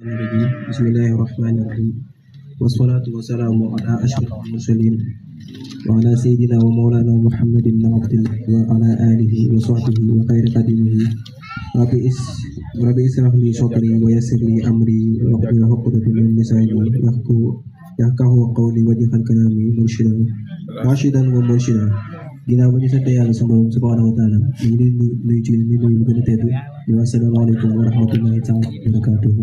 الرجيم بسم الله الرحمن الرحيم والصلاة والسلام على أشرف المرسلين وعلى سيدنا ومولانا محمد بن عبد الله وعلى آله وصحبه وخير خديمه ربي اسرح لي صدري ويسر لي أمري واحلل عقدة من لساني يفقهوا قولي واجعل كلامي راشدا ومرشدا ginnaaw ba ñu sant yàlla sunu borom subhanahu wa taala ñu ngi leen nuyu ci nuyu bu gën a tedd di wax asalaamaaleykum wa rahmatullahi taala wa barakatuhu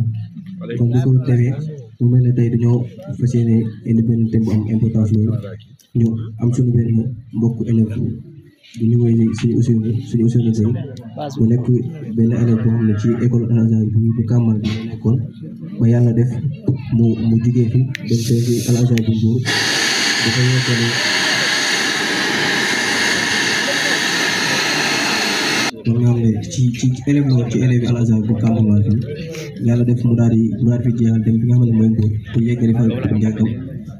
comme ni ko teree mu mel ne tey dañoo fas yéene indi benn thème bu am importance loolu ñu am suñu benn mbokk élève bu ñu woy suñu Ousseynou Seye bu nekk benn élève boo xam ne ci école Al Azhar bi bu Kamal bi nekkoon ba yàlla def mu jugee fi dem ci Al Azhar bu Mbour dafa yekkale kon ñoo xam ne ci élève la ci élève Al Azhar bu Kamal bi yàlla def mu daal fi jeexal dem bi nga xam ne mooy Mbour pour yeggale fa njàngam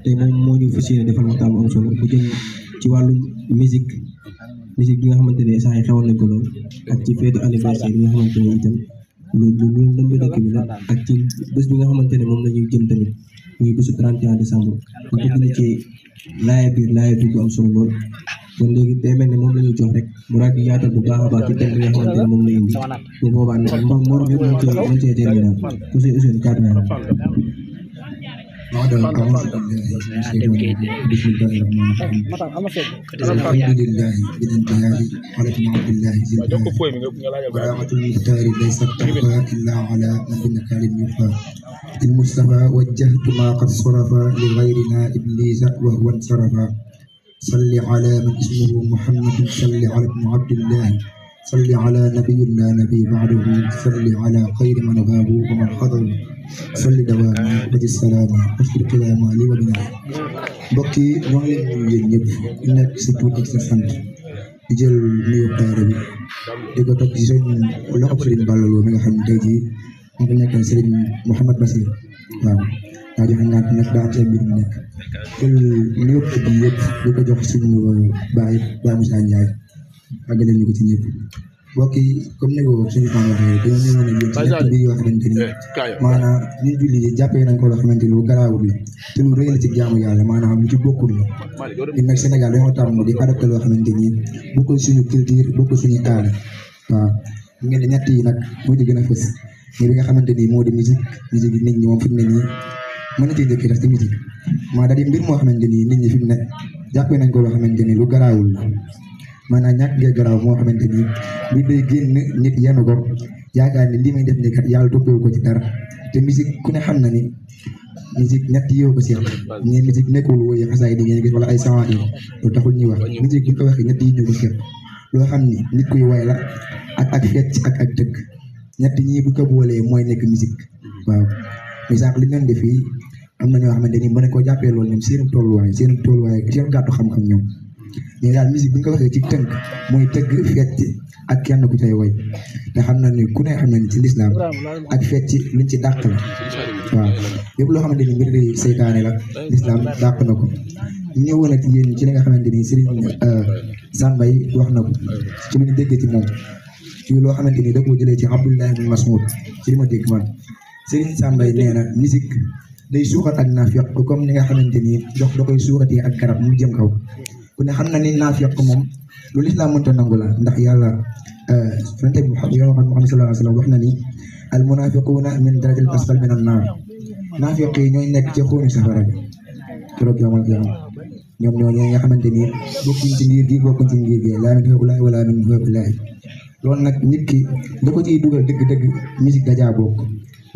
tey moom moo ñu fas yéene defal waxtaan bu am solo bu jëm ci wàllum musique bi nga xamante ne saa yi xewal nañ ko lool ak ci feetu anniversaire bi nga xamante ne itam lu lëmb dëkk bi la ak ci bés bi nga xamante ne moom la ñuy jëm tamit muy bésu 31 décembre bu bëgg na ci laaya biir bu am solo lool kon léegi day mel ne moom la ñuy jox rek mu daal di yaatal bu baax a baax ci thème bi nga xamante ne moom la indi bu boobaa morom yëpp mën cee jëriñ daal Ousseynou kàddu naa أعوذ بالله من الشيطان الرجيم بسم الله الرحمن الرحيم الحمد لله بالانتهاء ولكن عبد الله ذي الجلال براءة المختار ليست تخفى إلا على من بالنكال يخفى المصطفى وجهت ما قد صرف لغيرنا إبليس وهو انصرف صل على من اسمه محمد صل على ابن عبد الله صل على نبي لا نبي بعده صل على خير من غاب ومن حضر صل دواما بج السلام أشكر كلاما لي وبنا mbokk yi ñoo ngi leen nuyu yéen ñëpp ku nekk sa tur ak sa sant di jël nuyu daara bi di ko toog ci sëñ loxo Serigne Balla Lo mi nga xam ne tey jii moo ko nekkoon Serigne Mouhamed Bassir waaw daa joxe ngant nag daa am seen mbir mu nekk jël nuyu bi yëpp di ko jox suñu baay Moussa Ndiaye àggale ñu ko ci ñëpp mbokk yi comme ni ko suñu fan waxee dañoo ñëwoon ak yéen ci ñett bi yoo xamante ni maanaam ñu julli jàppee nañ ko loo xamante ni lu garaawul la te lu rëy la ci jaamu yàlla maanaam lu ci bokkul la ñun nag Sénégal dañoo tàmm di adopté loo xamante ni bokkul suñu culture bokkul suñu aada waaw ngeen ne ñett yi nag moo ci gën a fës mais bi nga xamante ni moo di musique yi nit ñi moom fi mu ne nii mën na cee njëkk def ci musique maa da di mbir moo xamante ni nit ñi fi mu ne jàppee nañ ko loo xamante ni lu garaawul la maanaam ñàkk ngee garaaw moo xamante ni bi day génn nit yenn ko yaakaar ni lii may def ni kat yàlla toppewu ko ci dara te musique ku ne xam na ni musique ñett yoo ko seex ñi musique nekkul woy xasaay di ngeen gis wala ay sawa yi loolu taxul ñuy wax musique bu ko waxee ñett yi ñu ko seex loo xam ni nit kuy way la ak fecc ak dëgg ñett ñii bu ko boolee mooy nekk musique waaw misaal li ngeen def fii am na ñoo xamante ni mën nañ koo jàppee loolu ñoom seen tolluwaay seen gàttu xam-xam ñoom mais daal musique bi nga ko waxee ci tënk mooy tëgg fecc ak kenn ku cay woy te xam na ni ku ne xam na ni ci lislaam ak fecc liñ ci dàq la waaw yëpp loo xamante ni mbir di seytaane la lislaam dàq na ko ñëwoon ak yéen ci li nga xamante ni Serigne Sambay wax na ko ci lu ñu dégg ci moom ci loo xamante ni da koo jëlee ci Abdullah ibn Mas'ud ci li ma dégg man Serigne Sambay nee na musique day suuxat ak naafiq comme ni nga xamante ni jox da koy suuxatee ak garab mu jëm kaw ku ne xam na ni naafiq moom lu lislaam mënta nangu la ndax yàlla yonent bi Muhammad sallallahu alayhi wa sallam wax na ni al munafiquuna min darajil asfal min an naar naafiq yi ñooy nekk ci xóoni safara bi keroog yawmal qiyaama ñoom ñoo nga xamante ni bokkuñ ci ngir gi laa min haa'ulaa'i wala min haa'ulaa'i loolu nag nit ki da ko ciy dugal dëgg-dëgg musique dajaa bokk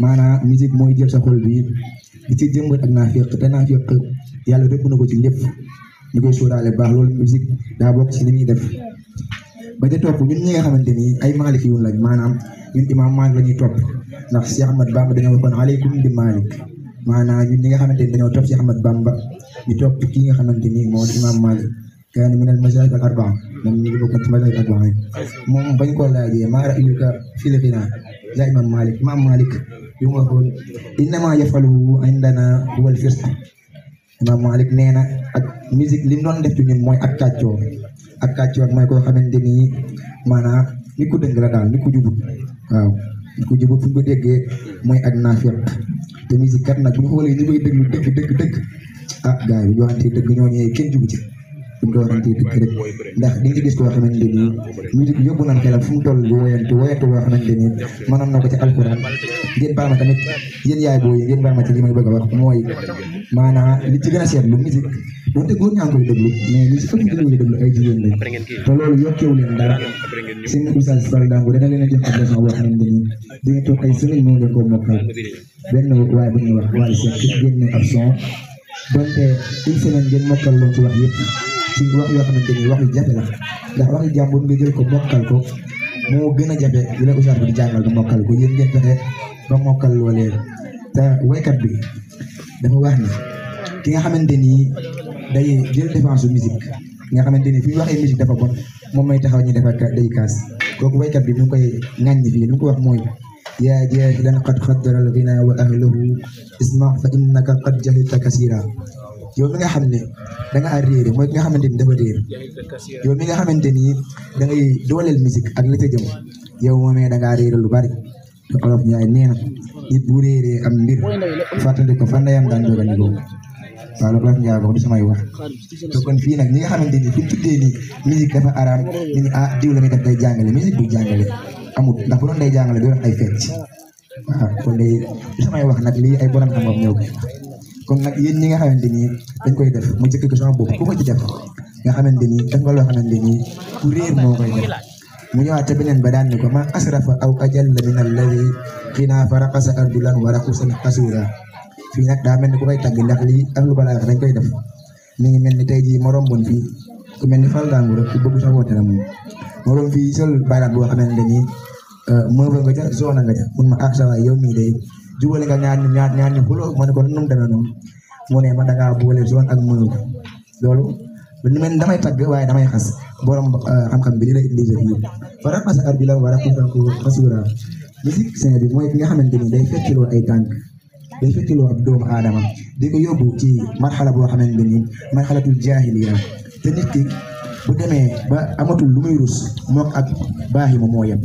maanaam musique mooy jël sa xol bi di ci jëmbat ak naafiq te naafiq yàlla dëpp na ko ci lépp ñu koy sóoraale baax loolu musique daa bokk ci li ñuy def ba ca topp ñun ñi nga xamante ni ay Maalik yu lañ maanaam ñun imaam Maalik la ñuy topp ndax Cheikh Ahmad Bamba dañoo waxoon aleykum bi Maalik maanaam ñun ñi nga xamante ni dañoo topp Cheikh Ahmad Bamba ñu topp kii nga xamante ni moo di imaam Maalik kaana minal mazaahib al arbaa moom ñu ngi bokkoon ci mazaahib al arbaa moom bañ koo laajee maa ra'yuka fil ginaa yaa imaam Maalik yu mu waxoon innamaa yafaluhu indanaa huwal fisq imaam Malik nee na ak musique li mu doon def ci ñun mooy ak kàccoor mooy koo xamante ni maanaam nit ku dëng la daal nit ku jubut waaw ku jubut fu ko déggee mooy ak naafiq te musique kat nag bu ñu xoolee ñu koy déglu dëgg ah gars yi bu ñu waxantee dëgg ñooñee kenn jubu ci buñ ko waxantee dëgg rek ndax di nga gis koo xamante ni musique yóbbu nañ xelam fu mu toll bu woyante boo xamante ni mënoon na ko ci alxuraan ngeen baal ma tamit yéen yaay booy ngeen baal ma ci li may bëgg a wax mooy maanaam li ci gën a seetlu musique donte góor ñaa ngi koy déglu mais ñi si ëpp di déglu ay jigéen lañ te loolu yokkeewu leen dara seen oustaz Fall Dango dana leen a jox ab leçon boo xamante ni di nga toog ay semaine moo leen koo mokkal benn waaye bu ñuy wax Wally Seck génne ab son donte une semaine ngeen mokkal loon ci wax yëpp ci wax yoo xamante ni wax yu jafe la ndax wax yu jàmbur nga jël ko mokkal ko moo gën a jafe li la oustaz bi di jàngal nga mokkal ko yéen ngeen fexe ba mokkal loolee te waykat bi dafa wax ni ki nga xamante ni day jël défense su musique nga xamante ni fi ñu waxee musique dafa bon moom may taxaw ñu defar day kaas kooku waykat bi mu ngi koy ŋàññi fii li mu ko wax mooy yaa jaahilan qad xaddara al ghina wa ahluhu isma fa innaka qad jahilta kasira yow mi nga xam ne da nga réere mooy ki nga xamante ni dafa réer yow mi nga xamante ni da ngay dooleel musique ak la ca jëm yow moomee da ngaa réere lu bari te olof ñaay nee na nit bu réeree am mbir fàttali ko fan ndeyam daan dogal ni boobu waaw loolu olof ñaay wax du samay wax te kon fii nag ñi nga xamante ni fi ñu tuddee ni musique dafa araam ñu ni ah diw la muy def day jàngale musique bu jàngale amut ndax bu doon day jàngale du doon ay fecc waaw kon day du samay wax nag lii ay borom xam-xam ñëw kon nag yéen ñi nga xamante ni dañ koy def mu jëkk ko sama bopp ku ko ci def nga xamante ni def nga loo xamante ni ku réer moo koy def mu ñëwaat ca beneen ba daan ni ko ma asrafa aw ajal min alladi xinaa fa raqasa ardulan wa raqusan asura fii nag daa mel ni ku koy tàgg ndax lii ak lu balaa dañ koy def mi ngi mel ni tey jii ma romboon fii ku mel ni Fall Dango rek ku bëgg sax woote la moom ma romb fii sol baaraat boo xamante ni mëfa nga ca zone nga ca mun ma ak sa waay yow mii day jubale nga ñaar ñu xuloo ma ne ko nu mu demee noonu mu ne ma da ngaa boole zone ak mënu loolu lu mel ni damay tàgg waaye damay xas borom xam-xam bi li lay indi fii fa raqasa ardulan wa raqusan asura musicien bi mooy ki nga xamante ni day fekkiloo ay tànk day fekkiloo ab doomu aadama di ko yóbbu ci marxala boo xamante ni marxalatul jaahiliya te nit ki bu demee ba amatul lu muy rus mook ak baax yi moom moo yem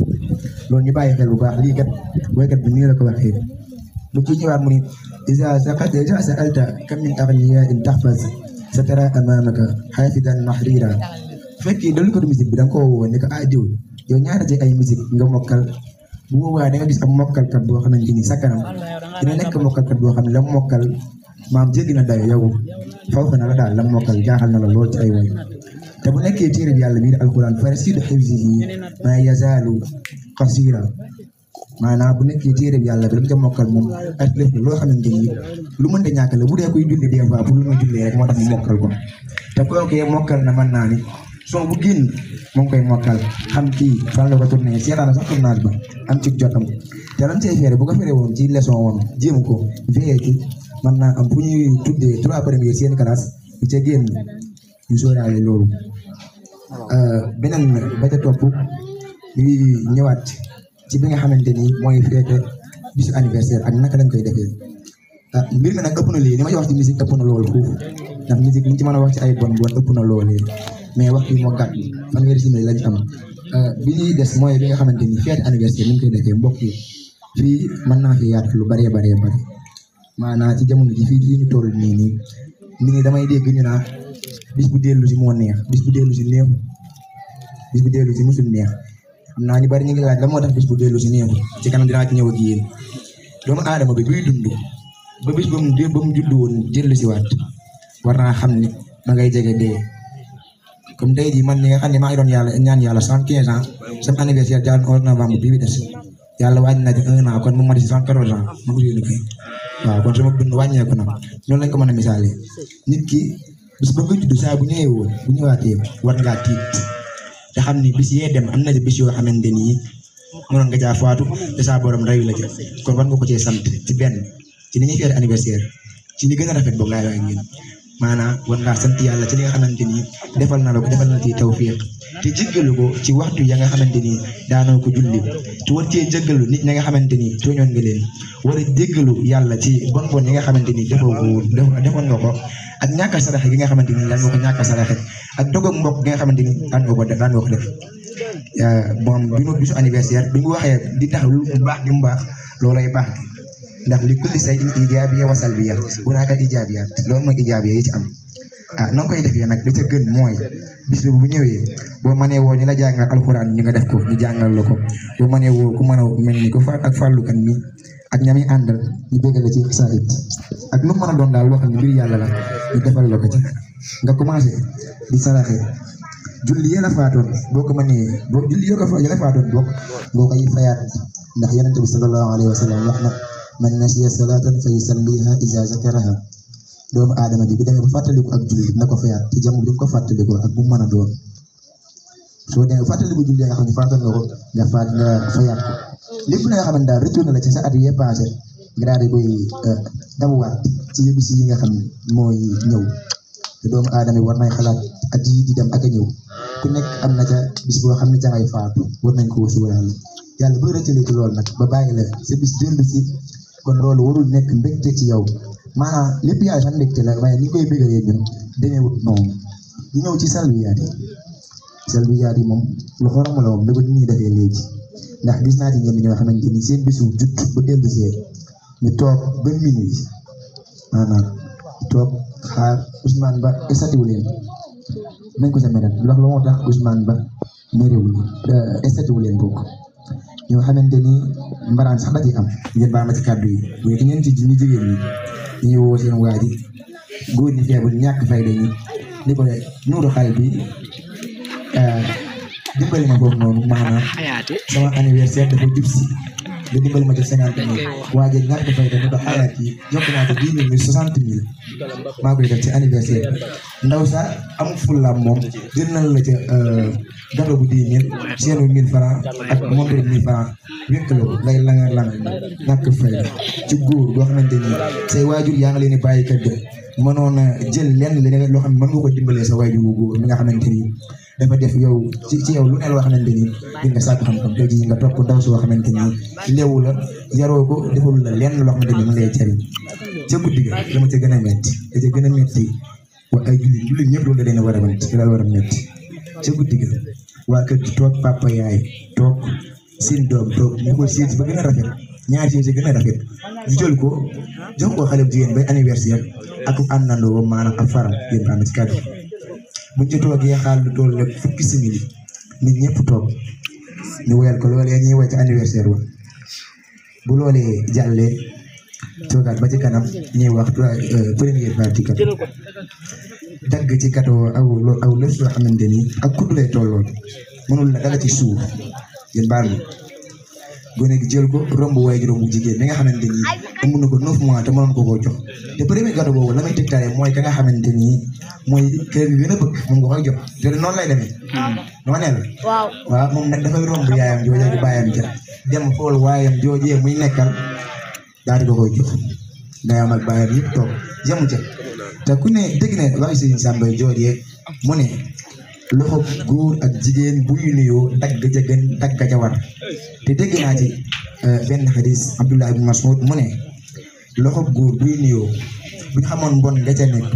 loolu ñu bàyyi xel bu baax lii kat boykat bi nii la ko waxee lu ci ñëwaat mu ni isa sa'alta kam min aghniyaa'in tahfaz satara amamaka hafidan mahrira fekkee dalu ko musique bi da nga koo woo ne ko diw yow ñaata ci ay musique nga mokkal bu boobaa da nga gis ab mokkalkat boo xamante ni sa kanam dina nekk mokkalkat boo xam ne la mokkal maam jéggi na dayo yow fawfa na la daal la mokkal jaaxal na la lool ci ay way te bu nekkee téere bi yàlla bii alquran fa rasidu hifzihi ma yazaalu qasira maanaam bu nekkee téere bi yàlla bi dañ ko mokkal moom ak lépp loo xamante ni lu mënta ñàkk la bu dee koy julli des fois pour lu muy jullee rek moo tax mu mokkal ko te kooku mokkal na mën naa ni soo bu génn moo ngi koy mokkal xam kii fan la ko tourné seetaan sax tournage ba am ci jotam te lan cay feere bu ko fere woon ci leçon woon jéem ko veillé ci mën naa am fu ñuy tuddee 3 premiers seen classe yu ca génn yu sóoraale loolu beneen ba ca topp ñuy ñëwaat ci bi nga xamante ni mooy feete bisu anniversaire ak naka lañ koy defee mbir mi nag ëpp na lii li ma ci wax ci musique ëpp na loolu foofu ndax musique liñ ci mën a wax ci ay bon ëpp na loolee mais waxtu bi moo gàtt fanweeri simili lañ am bi ñuy des mooy bi nga xamante ni feete anniversaire ni ñu koy defee mbokk yi fii mën naa fi yaatu lu bëree bari maanaam ci jamono ji fii ñu toll nii nit ñi damay dégg ñu naa bis bu dellu si moo neex bis bu dellu si neexu bis bu dellu si musul neex xam naa ñu bari ñu ngi laaj la moo tax bis bu dellu si neexu ci kanam dinaa ci ñëw ak yéen doomu aadama bi buy dund ba bis ba mu juddu woon dellu si waat war naa xam ni ma ngay jege dee comme tey jii man mi nga xam ne maa ngi doon ñaan yàlla 75 ans sama anniversaire jaar 11 novembre bii bi des yàlla wàññi na ci 1 an kon mu mati 74 ans ma ko yónni koy waaw kon sama dund wàññeeku na noonu lañ ko mën a misaale nit ki bis ba nga judd saa bu ñëwee woon bu ñëwaatee war ngaa tiit te xam ni bis yee dem am na bis yoo xamante ni mënoon nga caa faatu te saa borom reyu la ca kon war nga ko cee sant ci benn ci ni ñuy feete anniversaire ci li gën a rafet boog laay wax ak yéen maanaam war ngaa sant yàlla ci li nga xamante ni defal na la ko defal na ci tawfiq te jéggalu ko ci waxtu ya nga xamante ni daanoo ko julli te war cee jéggalu nit ñi nga xamante ni tooñoon nga leen war a jéggalu yàlla ci bon yi nga xamante ni defoon nga ko ak ñàkk a saraxe gi nga xamante ni daan nga ko ñàkk a saraxe ak dogoog mbokk gi nga xamante ni daan nga ko def moom bisu anniversaire bi mu waxee di tax lu baax gi mu baax loolay baax ndax li kulli say ijaabiya wa salbiya hunaaka ijaabiyaat loolu mooy ijaabiya yi ci am na nga koy defee nag li ca gën mooy bis bi bu ñëwee boo mënee woo ñu la jàngal alxuraan ñu nga def ko ñu jàngal la ko boo mënee woo ku mën a mel ni ko fa ak fàllukan mi ak ñami àndal ñu bëggal la ci xasaayid ak lu mën a doon daal loo xam ne mbir yàlla la ñu defal la ko ci nga commencé di saraxe julli yéen a faatoon boo ko mënee boo julli yéen a faatoon boo koy fayaat ndax yonent bi sallallahu alayhi wa sallam wax na man nasiya salatan fa yusalliha iza zakaraha doomu aadama bi bu demee ba fàttaliku ak julli na ko fayaat te jamono bi ko fàttalikoo ak bu mu mën a doon soo demee fàttaliku julli nga xam ne faatoon nga ko nga fayaat ko lépp la nga xamante daal retourné la ci sa at yee passé nga daal di koy dabuwaat ci bis yi nga xam ne mooy ñëw te doomu aadama yi war nay xalaat at yi di dem ak a ñëw ku nekk am na ca bis boo xam ne ca ngay faatu war nañ ko suuraale yàlla bu rëccalee ci loolu nag ba bàyyi la sa bis dellu si kon loolu warul nekk mbégte ci yow maanaam lépp yaay sax mbégte la waaye ni koy bëggalee ñun demeewut noonu ñu ñëw ci salbiyaat yi moom lu xorom la moom da ko nit ñi defee léegi ndax gis naa ci ñenn ñoo xamante ni seen bisu jut ba dellu see ñu toog ba minuit maanaam toog xaar Ousmane Ba estatiwu leen nañ ko sa meral ndax lu moo tax Ousmane Ba méréwul estatiwu leen bokk ñoo xamante ni mbaraan sax da ci am ngeen baal ma ci kàddu yi bu ñu ñeen ci ñu jigéen ñi ñu woo seen waa ji góor ñi feebul ñàkk fayda ñi ni ko nuuru xale bi dimbali ma foofu noonu maanaam sama anniversaire dafa jub si nga dimbali ma ci 50 000 waa ji ñàkk fayda ni ko xayaat yi yokk naa ko 10 000 60 000 maa koy def ci anniversaire ndaw sax amul fullaam moom jël na la ca gâteau bu 10 000 seenu 1000 francs ak montre 1000 francs wékk la ko ngay langar ñàkk fayda ci góor boo xamante ni say waajur yaa ngi leen di bàyyi kër ga mënoon a jël lenn leneen loo xam ne mën nga ko dimbalee sa waajur wu góor mi nga xamante ni dafa def yow ci yow lu ne loo xamante ni di nga sàkk xam-xam tey jii nga topp ndaw soo xamante ni léewu la yaroo ko defalul la lenn loo xamante ni mën lay jariñ ca guddi ga dama ca gën a metti da ca gën a metti waa ay jullit ñëpp loolu da leen a war a metti la war a metti ca guddi ga waa kër gi toog papa yaay toog seen doom toog ñu ko séet ba gën a rafet ñaari séet si gën a rafet ñu jël ko jox ko xale bu jigéen bay anniversaire ak àndandoo maanaam ak faram yéen ànd ci kàddu buñ ci toogee xaal lu toll rek fukki simili nit ñëpp toog ñu woyal ko loolee ñuy woy ci anniversaire wa bu loolee jàllee toogaat ba ci kanam ñuy wax première partie kat dagg ci katoo aw lëf soo xamante ni ak kudd lay tolloon mënul la dala ci suuf yéen baal ma gone gi jël ko romb waay juróom bu jigéen bi nga xamante ni ëmb na ko 9 mois te mënoon ko koo jox te premier gâteau boobu la may tegtalee mooy ka nga xamante ni mooy kër gi gën a bëgg moom nga koy jox te noonu lay demee. dama ne la. waaw moom nag dafay romb yaayam jooju ak baayam ja dem xool waayam joojee muy nekkal daal di ko koy jox ndeyam ak baayam yëpp toog yemu ca te ku ne dégg ne waxi Sëriñ Samba joojee mu ne loxo góor ak jigéen bu ñu nuyoo dagg ca gën dagg ca war te dégg naa ci benn xadis Abdullah ibn Mas'ud mu ne loxo góor buy nuyoo bu ñu xamoon mbon nga ca nekk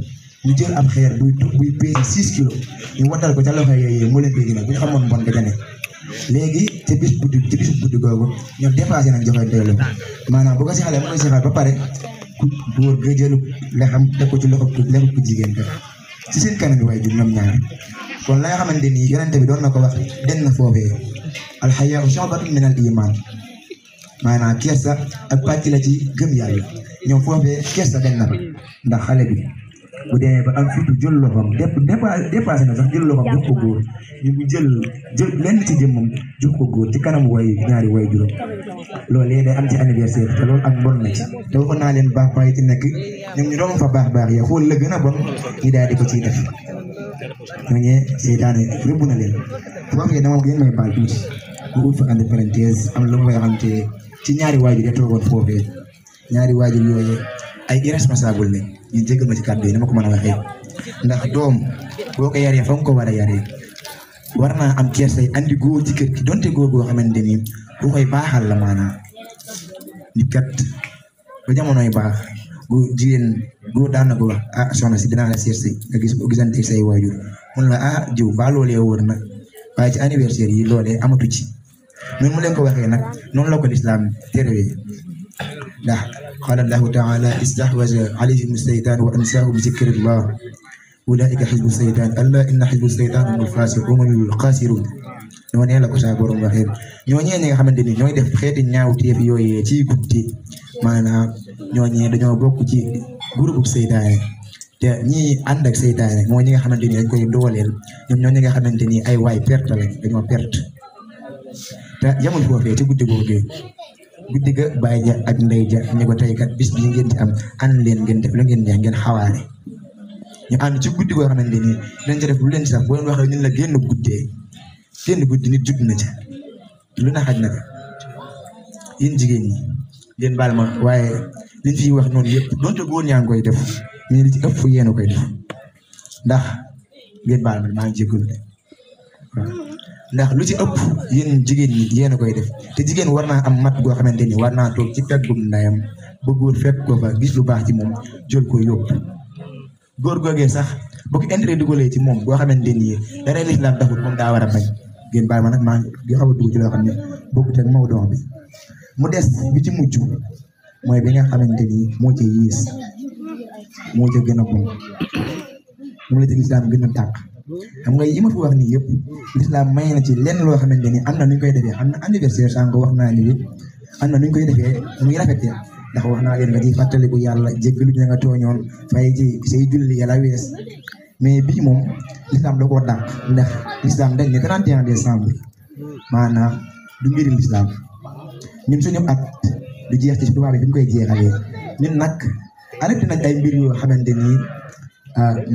ñu jël ab xeer buy peese 6 kilos ñu waddal ko ca loxo yooyu moo leen koy gën a bu ñu xamoon mbon nga ca nekk léegi ci bis guddi googu ñoom dépassé nañ joxe doylu maanaam bu ko si xale mu koy sixaat ba pare ku góor ga jëlu lexam teg ko ci loxo ku jigéen ka ci seen kanam waaye jur ñoom ñaar kon la nga xamante ni yonente bi doon na ko wax den na foofee alxayaau shu'batun min al iman maanaam kersa ak pàcc la ci gëm yàlla ñoom foofee kersa den na fa ndax xale bi bu demee ba am fitu jël loxoom dépassé na sax jël loxoom jox ko góor ñu jël lenn ci jëmmam jox ko góor ci kanamu ñaari way juróom loolu léegi day am ci anniversaire te loolu ak mbon na ci te waxoon naa leen baax baax yi ci nekk ñoom ñu doon fa baax ya xool la gën a bon ñu daal di ko ciy def ñooñu seytaane rëbb na leen foofee dama gën may baal tuuti mu ut fa entre parenthèse am lu may xamante ci ñaari waajur ya toogoon foofee ñaari waajur yooyu ay irresponsable lañ ñu jégal ma ci kàddu yi ni ma ko mën a waxee ndax doom boo ko yaree fa nga ko war a yaree war naa am kersa andi góor ci kër gi donte góor goo xamante ni bu koy baaxal la maanaam nit kat ba jamonoy baax góor daan na ko wax soxna si dinaa la seet si nga gisante say waajur mun la jiw baa loolee wóor na waaye ci anniversaire yi loolee amatu ci noonu mu leen ko waxee nag noonu la ko lislaam terewee ndax qaala allahu taala istahwaza alayhim seytaan wa ansaahum zikrillah ulaika xisbu seytaan alla inna xisbu seytaan humul xaasiruun noonee la ko saa borom waxee ñooñee ñi nga xamante ni ñooy def xeeti ñaawteef yooyee ci guddi maanaam ñooñee dañoo bokk ci groupe seytaane te ñi ànd ak seytaane mooy ñi nga xamante ni dañ koy dooleel ñoom ñoo ñi nga xamante ni ay waay perte lañ dañoo perte te yamul foofee ci guddi googee guddi ga baay ja ak ndey ja ñu ko tey kat bis bi ngeen ci am ànd leen ngeen def lu ngeen neex ngeen xawaare ñu ànd ci guddi goo xamante ni dañ ci def lu leen sax boo leen waxee ñun la génn guddi nit judd na ca lu na xaj na ko yéen jigéen ñi ngeen baal ma waaye liñ fiy wax noonu yëpp donte góor ñaa ngi koy def mais li ci ëpp yéen a koy def ndax ngeen baal ma maa ngi jégalu de waaw ndax lu ci ëpp yéen jigéen ñi yéen a koy def te jigéen war naa am mat goo xamante ni war naa toog ci peggum ndayam ba góor fekk ko fa gis lu baax ci moom jël ko yóbbu góor googee sax boo ko intérêt dugalee ci moom boo xamante ni dara lislaam taxul moom daa war a bañ ngeen baal ma nag maa ngi xaw a dugg ci loo xam ne bokkut ak mawduu bi mu des bi ci mujj mooy bi nga xamante ni moo ca yiis moo ca gën a bon moom la ci lislaam gën a tàq xam nga yi ma fi wax nii yëpp lislaam may na ci lenn loo xamante ni am na nuñ koy defee am na anniversaire sànq wax naa ni am na nuñ koy defee muy rafetee ndax wax naa leen nga ci fàttaliku yàlla jéggalu ña nga tooñoon fay ci say julli yàlla wees mais bii moom lislaam da koo dàq ndax lislaam dañ ne 31 décembre maanaam du mbiri lislaam ñun suñu at du jeex ci tubaab bi fi ñu koy jeexalee ñun nag arrêté nañ ay mbir yoo xamante ni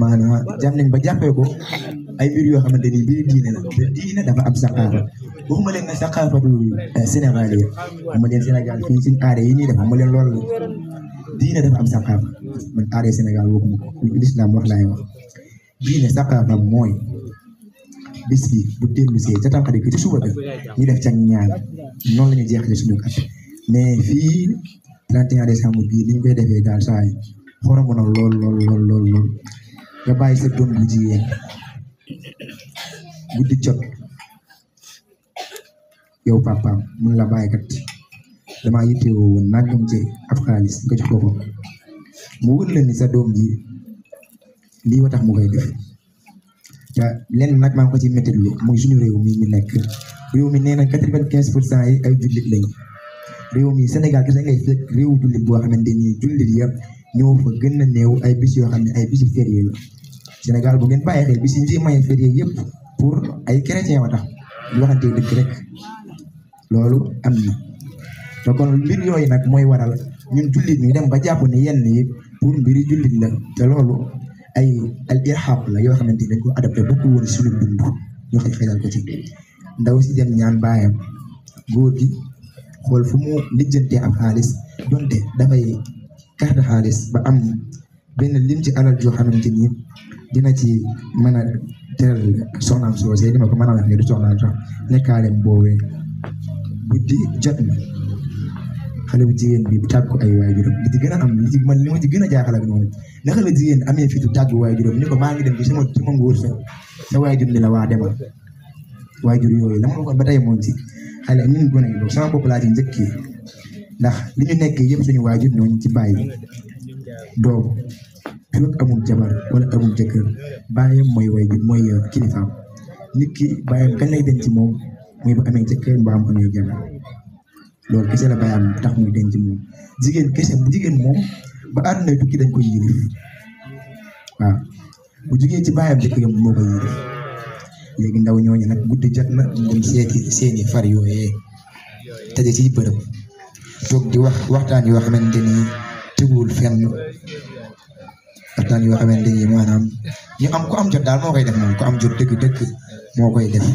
maanaam jam nañ ba jàppee ko ay mbir yoo xamante ni mbiri diine la te diine dafa am saqaafa waxuma leen ne saqaafatul Sénégal yi waxuma leen Sénégal fii suñu aada yi ñuy def waxuma leen loolu diine dafa am saqaafa man aada Sénégal waxuma ko lislaam wax laay wax diine saqaafa mooy bis bi bu dellu see ca Tamxarit ci suba ga ñu def ca ñaan noonu la ñu jeexale suñu at mais fii 31 décembre bii ni ñu koy defee daal saa yi xoromu na lool nga bàyyi sa doom bu jigéen guddi jot yow papaam mun la bàyyi kat damaa yittewoo woon nangam ci ab xaalis nga jox ko mu wër leen ni sa doom ji lii wa tax mu koy def te lenn nag maa ngi ko ci méttitlu muy suñu réew mi ñu nekk réew mi nee na 95% yi ay jullit lañ réew mi Sénégal gis ngay fekk réewu jullit boo xamante ni jullit yëpp ñoo fa gën a néew ay bis yoo xam ne ay bisi férié la Sénégal bu ngeen bàyyi xel bis yi ñu fi maye férié yëpp pour ay chrétien wa tax ñu waxante dëgg rek loolu am na te kon mbir yooyu nag mooy waral ñun jullit ñu dem ba jàpp ne yenn yi pour mbiri jullit la te loolu ay al irhaq la yoo xamante ni dañ ko adapté bokku woon suñu dund ñu xelal ko ci ndaw si dem ñaan baayam góor gi xool fu mu lijjantee am xaalis donte dafay carte xaalis ba am benn lim ci alal joo xamante ni dina ci mën a teral soxnaam soosee dima ko mën a wax ne du soxnaam sax nekkaalem boowee guddi jot na xale bu jigéen bi tàgg ko ay waajuram li ci gën a am li ma ci gën a jaaxal ak noonu naka la jigéen amee fitu tàgg waajuram ni ko maa ngi dem ci sama nguur sa waajur ni la waa demal waajur yooyu la ma waxoon ba tey moom ci xale ñun gone yi sama bopp laa ci njëkkee ndax li ñu nekkee yëpp suñu waajur ñooñu ci bàyyi doom fi amul jabar wala amul jëkkër bàyyam mooy waajur mooy kilifaam nit ki bàyyam kañ lay denc moom mooy ba amee jëkkër mbaa am amee jabar loolu kese la bàyyam tax muy denc moom jigéen kese bu jigéen moom ba àdduna tukki dañ koy yilif waaw bu jigéen ci bàyyam jëkkëram moo koy yilif léegi ndaw ñooñu nag guddi jot na ñu dem seeti seeni far yooyee taje ci bërëb toog di waxtaan yoo xamante ni teguwul fenn waxtaan yoo xamante ni maanaam ñu am ko am jot daal moo koy def moom ko am jot dëgg moo koy def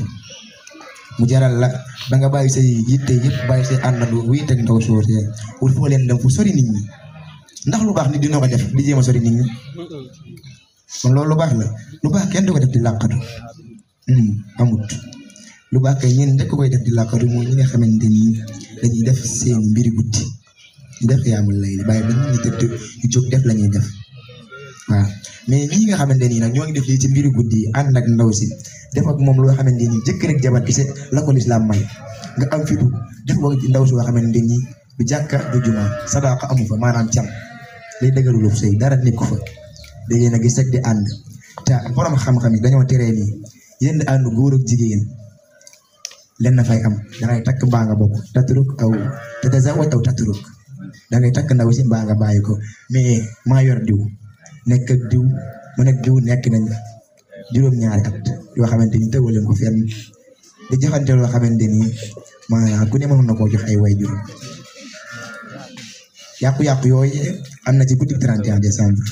mu jaral la ba nga bàyyi say yitte yëpp bàyyi say àndandoo wuy teg ndaw soosee wul foo leen dem fu sori nit ñi ndax lu baax nit dina ko def di jéem a sori nit ñi kon loolu lu baax la lu baax kenn du ko def di làqatu amut lu baax kay ñeen njëkk koy def di làqatu mooy ñi nga xamante ni dañuy def seen mbiri guddi di def yaamul lay bàyyi ba nit ñi tëdd ñu jóg def la ñuy def waaw mais ñi nga xamante ni nag ñoo ngi def lii ci mbiri guddi ànd ak ndaw si def ak moom loo xamante ni jëkkër ak jabar kese la ko lislaam may nga am fitu def ko ndaw soo xamante ni du jàkka du juma sadaqa amu fa maanaam cam lay dëggaluluf sëy dara nekku fa da ngeen a gis rek di ànd te borom xam-xam yi dañoo teree nii yenn ànd góor ak jigéen len na fay am dangay takk mbaa nga bokk taturuk aw te tazawaj aw taturuk dangay takk ndaw si mbaa nga bàyyi ko mais maa yor diw nekk ak diw man ak diw nekk nañ juróom-ñaari at yoo xamante ni tëwal leen ko fenn di joxante loo xamante ni maanaam ku ne mën na koo jox ay way juróom yàqu-yàqu yooyu am na ci guddi 31 décembre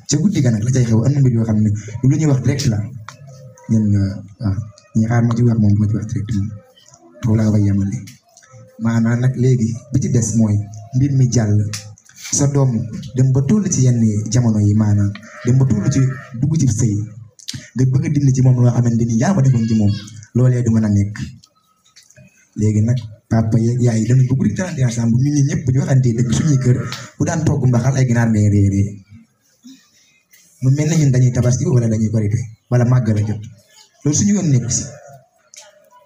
ca guddi ga nag la cay xew am na mbir yoo xam ne lu ñuy wax direct la ñun waaw ñi xaar ma ci wax moom ma ci wax direct moom foofu laa koy yemale maanaam nag léegi bi ci des mooy mbir mi jàll sa doom dem ba toll ci yenn jamono yi maanaam dem ba toll ci dugg ci sëy nga bëgg a dindi ci moom loo xamante ni yaa ko defoon ci moom loolee du mën a nekk léegi nag papa yeeg yaay dañu bëgg di 31 décembre ñun ñi ñëpp ñu waxantee dëgg suñuy kër bu daan togg mbaxal ay ginaar ngay réeree mu mel ne ñun dañuy tabaski wala dañuy korite wala màggal a jot loolu suñu yoon nekk si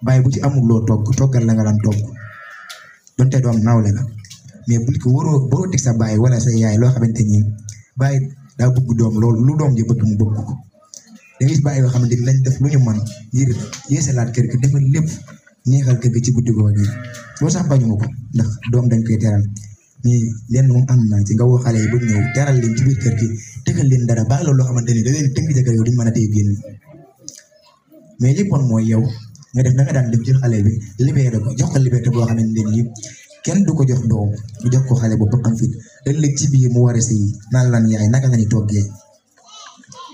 bàyyi bu ci amul loo togg toggal la nga daan togg donte doom nawle la mais buñ ko waroo teg sa bàyyi wala sa yaay loo xamante ni bàyyi daa bëgg doom loolu lu doom ji bëgg mu bëgg ko da ngay bàyyi yoo xamante ni lañ def lu ñu mën ngir yeesalaat kër gi defal lépp neexal kër gi ci guddi googu yi loolu sax bañu ma ko ndax doom dañ koy teral mais lenn moom am naa ci nga woo xale yi ba ñëw teral leen ci biir kër gi tegal leen dara baax loolu loo xamante ni da leen tënk ca kër yow duñ mën a tey génn mais li bon mooy yow nga def na nga daan def jël xale bi libéré ko jox ko liberté boo xamante ni kenn du ko jox doom du jox ko xale boobu am fit ëllëg ci biir mu war a sëy naan lan yaay naka la ñuy toggee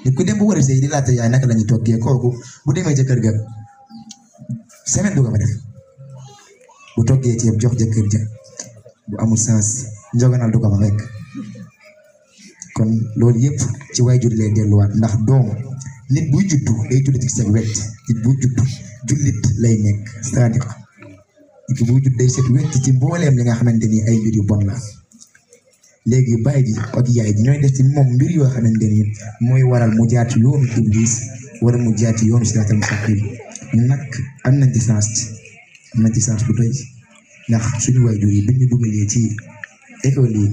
nit ku dem bu war a sëy di laajte yaay naka la ñuy toggee kooku bu demee ca kër ga semaine du ko fa def bu toggee ceeb jox jëkkër ja bu amul sens njoganal du ko fa fekk kon loolu yëpp ci waajur lay delluwaat ndax doom nit buy juddu day judd ci sa wet nit buy juddu jullit lay nekk c'est-à-dire nit buy judd day set wet ci mbooleem li nga xamante ni ay mbir yu bon la léegi baay ji ak yaay ji ñooy def ci moom mbir yoo xamante ni mooy waral mu jaar ci yoonu iblis wala mu jaar ci yoonu siraatal mustaqim ñun nag am nañ ci sens bu doy ndax suñu waajur yi bi ñu dugalee ci école yi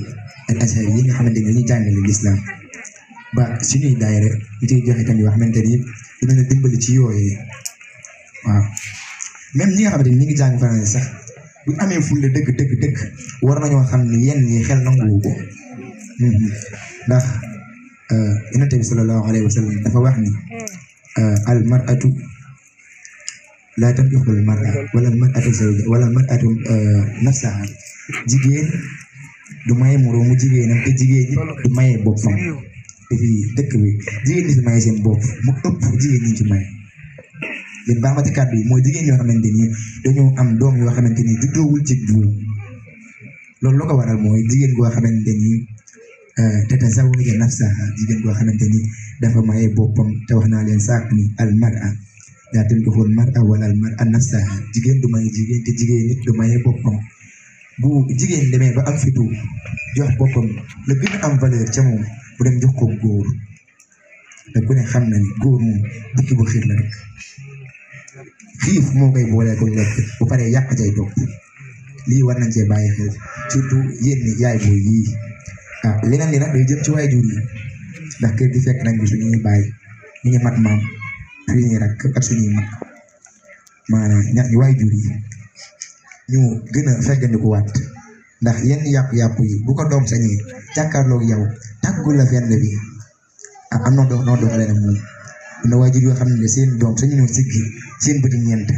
ak asar yi nga xamante ni dañuy jàngale l'islam ba suñuy daayira ñu ciy joxe tamit yoo xamante ni dinañu dimbali ci yooyu waaw même ñi nga xamante ni ñu ngi jàng français sax bu ñu amee fulle dëgg war nañoo xam ni yenn ñi xel nanguwu ko ndax Yonent bi sallallahu alayhi wa sallam dafa wax ni al mar'atu laa tankihu al mar'a wala al mar'atu zawja wala al mar'atu nafsaha jigéen du maye moroomu jigéenam te jigéen ñi du maye boppam te fii dëkk bi jigéen ñi fi maye seen bopp mu ëpp jigéen ñi ci maye yéen baax ma ci kàddu yi mooy jigéen yoo xamante ni dañoo am doom yoo xamante ni juddoowul ci buum loolu lu ko waral mooy jigéen goo xamante ni tatazawwaja nafsaha jigéen goo xamante ni dafa maye boppam te wax naa leen sànq ni al mar'a laa tankihu al mar'a wala al mar'a nafsaha jigéen du maye jigéen te jigéen nit du maye boppam bu jigéen demee ba am fitu jox boppam la gën a am valeur ca moom bu dem jox ko góor te ku ne xam na ni góor moom bukki bu xiir la rek xiif moo koy boolee ko lekk bu paree yàq cay topp lii war nañ cee bàyyi xel surtout yéen yaay booy yii leneen li nag day jëm ci waajur yi ndax kër gi fekk nañ bi suñuy bàyyi ñu ngi mat maam suñuy rakk ak suñuy mag maanaam ñi waajur yi ñu gën a feggandiku waat ndax yenn yàqu-yàqu yi bu ko doom sañee jàkkaarloog yow tàggul la fenn bi am na noo doxalee nag moom am na waajur yoo xam ne seen doom sañu ñëw siggi seen bëti ñeent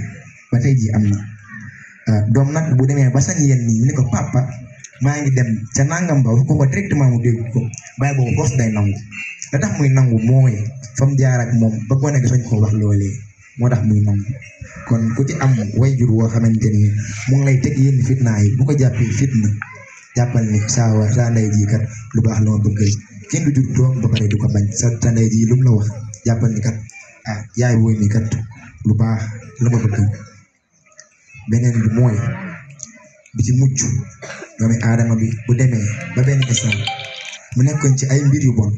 ba tey ji am na doom nag bu demee ba sañ yenn nii ni ko papa maa ngi dem ca nangam ba wax ko directement mu dégg ko bàyyi boobu bos day nangu la tax muy nangu mooy fa mu jaar ak moom ba ko nekk sañ koo wax loolee moo tax muy nangu kon ku ci am waajur woo xamante ni mu ngi lay teg yenn fitna yi bu ko jàppee fitna jàppal ni saa ndey ji kat lu baax la ma bëggal kenn du jur doom ba pare du ko bañ sa ndey ji lu mu la wax jàppal ni kat yaay booy mi kat lu baax la ma bëggal beneen bi mooy bi ci mucc doomi aadama bi bu demee ba benn instant mu nekkoon ci ay mbir yu bon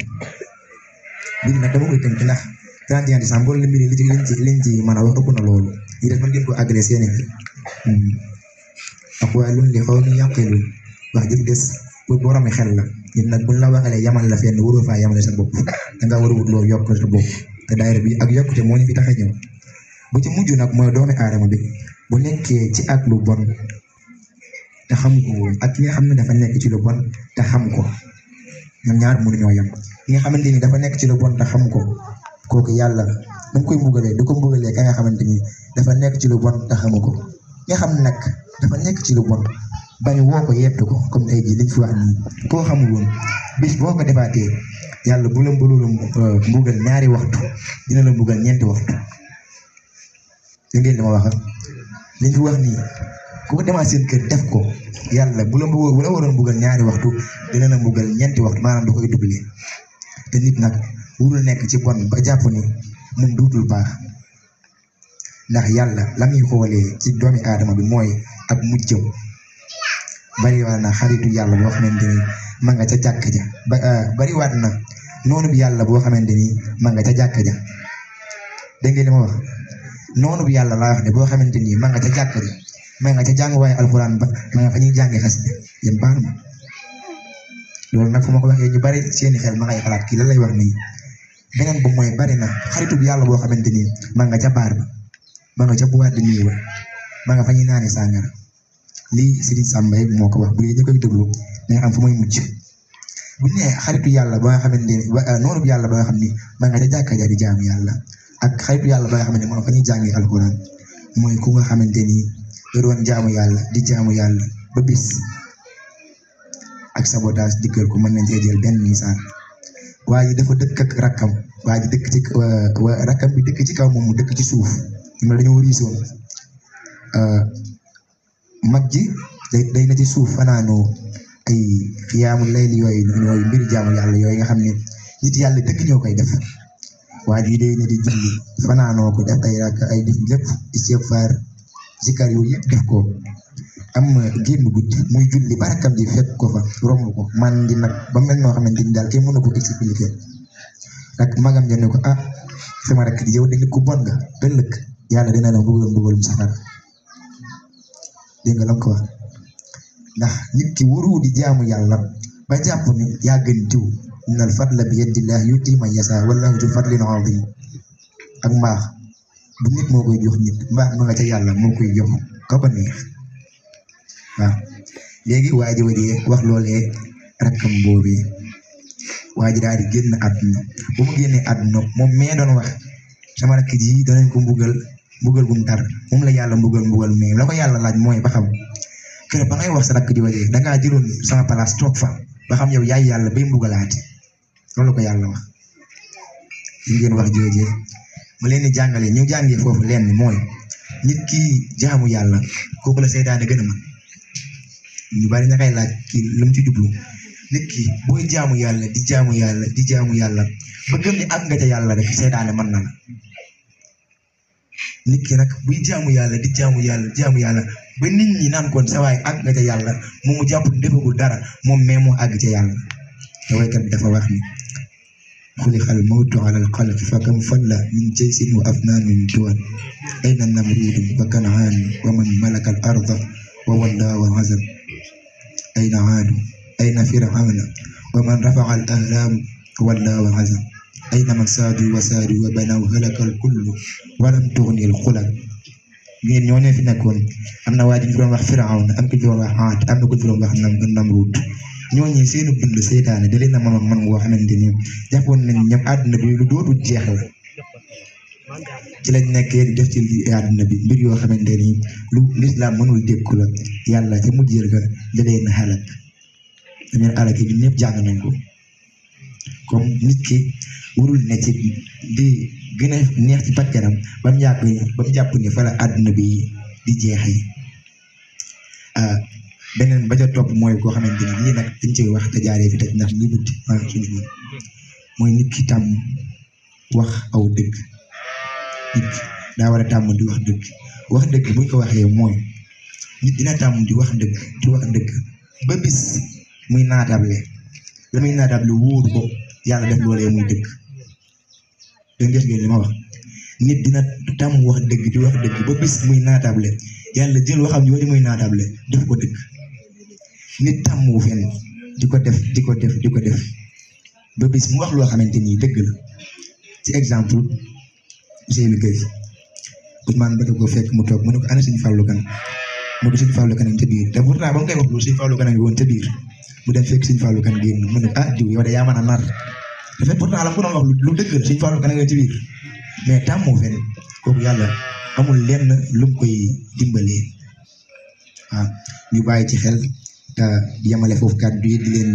mbir nag dama koy tënk ndax 31 décembre li mbiri liñ ci mën a wax ëpp na loolu yi def mën ngeen ko agressé ne aqwalun li qawmin yaqilun wax jëf des pour boromi xel la nit nag buñ la waxalee yamal la fenn waroo faa yamale sa bopp danga war a wut loo yokk sa bopp te daayira bi ak yokkute moo ñu fi tax a ñëw bu ci mujj nag mooy doomi aadama bi bu nekkee ci ak lu bon te xam ko ak ki nga xam ne dafa nekk ci lu bon te xam ko ñoom ñaar mënuñoo yem ki nga xamante ni dafa nekk ci lu bon te xam ko kooku yàlla nu mu koy mbugalee du ko mbugalee ka nga xamante ni dafa nekk ci lu bon te xamu ko nga xam nag dafa nekk ci lu bon bañ woo ko yettu ko comme tey jii liñ fi wax nii koo xamul woon bis boo ko defaatee yàlla bu la mbugal ñaari waxtu dina la mbugal ñeenti waxtu dégg ngeen li ma wax liñ fi wax nii ku ko demaat seen kër def ko yàlla bu la waroon mbugal ñaari waxtu dina la mbugal ñeenti waxtu maanaam da koy doublé te nit nag wurul nekk ci bon ba jàpp ni moom duutul baax ndax yàlla la muy xoolee ci doomi aadama bi mooy ak mujjam bariwaat na xaritu yàlla boo xamante ni ma nga ca jàkk ja bariwaat na noonu bi yàlla boo xamante ni ma nga ca jàkk ja dégg ngeen li ma wax noonu bi yàlla laa wax ne boo xamante ni ma nga ca jàkk ja ma nga ca jàng waaye alxuraan ba ma nga fa ñuy jàngi xasida yéen baal ma loolu nag fu ma ko waxee ñu bari seeni xel ma ngay xalaat kii lan lay wax nii beneen bu mooy bari na xaritu bi yàlla boo xamante ni ma nga ca baar ba ma nga ca boîte de nuit ba ma nga fa ñuy naani sàngara lii Serigne Samba moo ko wax bu dee ñu koy déglu nga xam fu muy mucc bu ñu nee xaritu yàlla ba nga xamante ni noonu yàlla ba nga xam ni ma nga ca jàkka ja di jaamu yàlla ak xaritu yàlla ba nga xamante ni moom fa ñuy jàngi alxuraan mooy ku nga xamante ni da doon jaamu yàlla di jaamu yàlla ba bis ak sabotage diggal ko mën nañ cee jël benn misaal waa ji dafa dëkk ak rakkam waa ji dëkk ci rakkam bi dëkk ci kaw moom mu dëkk ci suuf ñu dañoo riisoon mag ji day na ci suuf fanaanoo ay xiyaamu layli yooyu mbiri jaamu yàlla yooyu nga xam ne nit yàlla dëkk ñoo koy def waa ji day na di julli fanaanoo ko def ay rakk ay def lépp istighfar zikar yooyu yëpp def ko am génn guddi muy julli ba rakkam ji fekk ko fa romb ko man di nag ba mel noo xamante ni daal kenn mënu ko expliquer rek magam ja ne ko sama rakk di yow da nit ku bon nga ëllëg yàlla dina la mbugalum safara dégg nga la ko wax ndax nit ki waru di jaamu yàlla ba jàpp ni yaa gën diw innal fadla bi yadillah yuti man yasa wallahu du fadlin azim ak mbaax du nit moo koy jox nit mbaax ma nga ca yàlla moo koy jox ko ba neex waaw léegi waa ji wajee wax loolee rakkam boobee waa ji daal di génn àdduna bu mu génnee àdduna moom mee doon wax sama rakk ji danañ ko mbugal gum tar moom la yàlla mbugal mais la ko yàlla laaj mooy ba xam kër ba ngay wax sa rakk ji wajee dangaa jëloon sama place toog fa ba xam yow yaay yàlla bay mbugalaati loolu la ko yàlla wax li ngeen wax joojee ma leen di jàngale ñu jàngee foofu leen mooy nit ki jaamu yàlla kooku la seytaane gën a mën ñu bari ña koy laaj kii lu mu ci jublu nit ki booy jaamu yàlla di jaamu yàlla ba gëm ni ak nga ca yàlla rek seytaane mën na la nit ki nag buy jaamu yàlla di jaamu yàlla ba nit ñi naan kon sa waay ak nga ca yàlla moom mu jàpp defagul dara moom mais moo àgg ca yàlla te waykat bi dafa wax ni xulixal mawtu alal xalqi fa kam falla min jaysin wa afnaanin duwan ayna namruudun wa kanaan wa man malaka al arda wa walla wa azam ayna aadu ayna firawna wa man rafa'a al ahlam walla wa azam ayna man saadu wa banaw halaka al kullu wa lam tughni al xulal ñeen ñoo ne fi nekkoon am na waa ji ñu fi doon wax firawna am ko fi doon wax aad am na ko fi doon wax namruud ñooñu seenu dund seytaane da leen a mënoon man woo xamante ni jàppoon nañ ñoom àdduna bi lu dootul jeex la ci lañ nekkee di def ci àdduna bi mbir yoo xamante ni lu lislaam mënul dékku la yàlla ca mujjër ga da leen a xalak dañeen alak yi ñun ñëpp jàng nañ ko comme nit ki warul ne ci di gën a neex ci bakkanam ba mu jàpp ni fa la àdduna bi di jeexee beneen ba ca topp mooy koo xamante ni lii nag dañ koy wax te jaaree fi tëj ndax lii guddi mooy nit ki tàmm wax aw dëgg nit daa war a tàmm di wax dëgg buñ ko waxee mooy nit dina tàmm di wax dëgg ba bis muy naatable la muy naatable wóoru ko yàlla def loolee muy dëgg dégg ngeen li ma wax nit dina tam wax dëgg di wax dëgg ba bis muy naatable yàlla jël waxam yooyu muy naatable def ko dëgg nit tam wu fenn di ko def ba bis mu wax loo xamante ni dëgg la ci exemple Ousseynou Gueye Ousmane ba ko fekk mu toog mu ne ko ana Sëñ Fallou Kane mu ko Sëñ Fallou Kane ca biir te pourtant ba mu koy wax lu Sëñ Fallou Kane woon ca biir mu dem fekk Sëñ Fallou Kane génn mu ne ah diw yow de yaa mën a nar dafay pourtant la mu ko doon wax lu dëgg la Sëñ Fallou Kane nga ci biir mais tam moo fen kooku yàlla amul lenn lu mu koy dimbalee waaw ñu bàyyi ci xel te yemale foofu kàddu yi di leen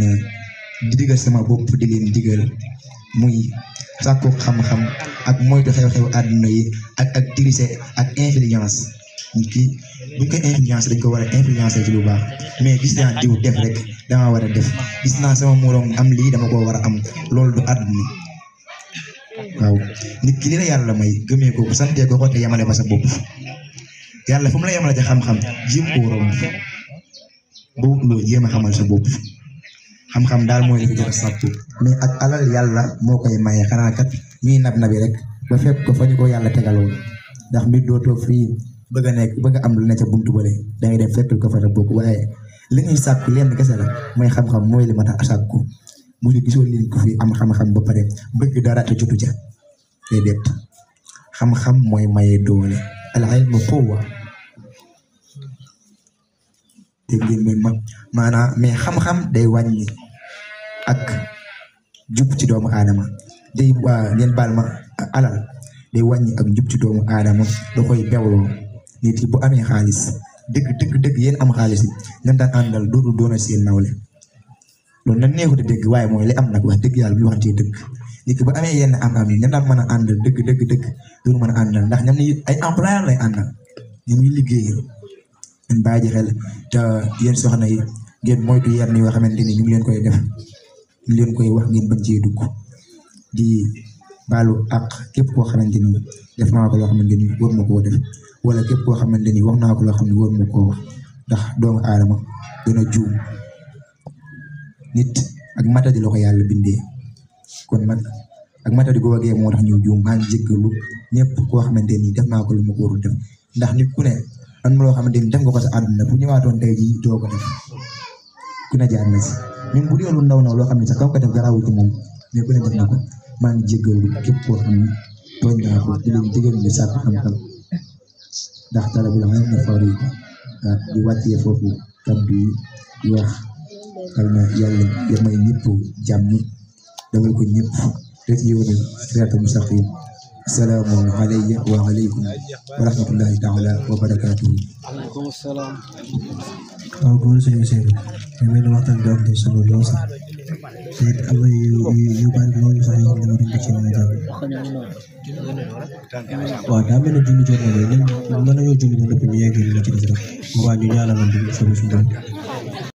di digal sama bopp di leen digal muy sàkku xam-xam ak moytu xew-xew àdduna yi ak tricher ak influence nit ki buñ koy influence dañ ko war a influencer ci lu baax mais gis naa diw def rek dama war a def gis naa sama moroom am lii dama ko war a am loolu du àdduna waaw nit ki li la yàlla may gëmee ko santee ko te yemale ba sa bopp yàlla fu mu la yemale ci xam-xam jéem ko romb ba wut loo jéem a xamal sa bopp xam-xam daal mooy li ko jot a sàkku mais ak alal yàlla moo koy maye xanaa kat ñuy nab nabi rek ba fekk ko fa ñu ko yàlla tegaloon ndax mbir doo toog fii bëgg a nekk bëgg a am lu ne ca buntu bële da ngay dem fekkul ko fa sa bopp waaye li ñuy sàkku lenn kese la mooy xam-xam mooy li ma tax a sàkku mu ne gisoo leen ko fi am xam-xam ba pare bëgg dara te jotu ca déedéet xam-xam mooy maye doole al ilmu quwwa dégg ngeen maanaam mais xam-xam day wàññi ak jub ci doomu aadama day ngeen baal ma alal day wàññi ak jub ci doomu aadama da koy bewloo nit yi bu amee xaalis dëgg yéen am xaalis yi ñan daan àndal dootul doona seen nawle loolu nag neexut a dégg waaye mooy li am nag wax dëgg yàlla bu waxantee dëgg nit ki bu amee yenn am-am yi ñan daan mën a àndal dëgg dootul mën a àndal ndax ñam ni ay employeur lay àndal ñu muy liggéeyal ngeen bàyyi xel te yéen soxna yi ngeen moytu yenn yoo xamante ni ñu ngi leen koy def ñu leen koy wax ngeen bañ cee dugg di baalu ak képp koo xamante ni def naa ko loo xamante ni war ma koo def wala képp koo xamante ni wax naa ko loo xam ne war ma koo wax ndax doomu aadama dana juum nit ak matadi la ko yàlla bindee kon nag ak matadi googee moo tax ñu juum maa ngi jéggalu ñëpp koo xamante ni def naa ko lu ma ko warul def ndax nit ku ne am na loo xamante ni def nga ko sa àdduna bu ñëwaatoon tey jii doo ko def ku ne jaar na si même bu dee lu ndaw loo xam ne sax kaw ko def garaawul ci moom mais ku ne def na ko maa ngi jéggalu képp koo xam ne tooñ naa ko di leen jégalu di sàkk xam-xam ndax talabul ilmi fariida di wàccee foofu kàddu yi di wax xal na yàlla ya may ñëpp jàmm dawal ko ñëpp rek yoonu siraatal mustaqim assalaamu alayya wa alaykum wa rahmatullahi taala wa barakaatuhu. Waaleykum salaam. waaw góor suñu seen ñu mel ni waxtaan bi am na solo lool sax te it am na yu bari loolu sax yoo xam ne waruñ ko ci mën a jàng waaw daa mel ne julli jot na léegi mën nañoo julli ba nëpp ñu yegg li ci des rek waa ñu ñaanal la suñu borom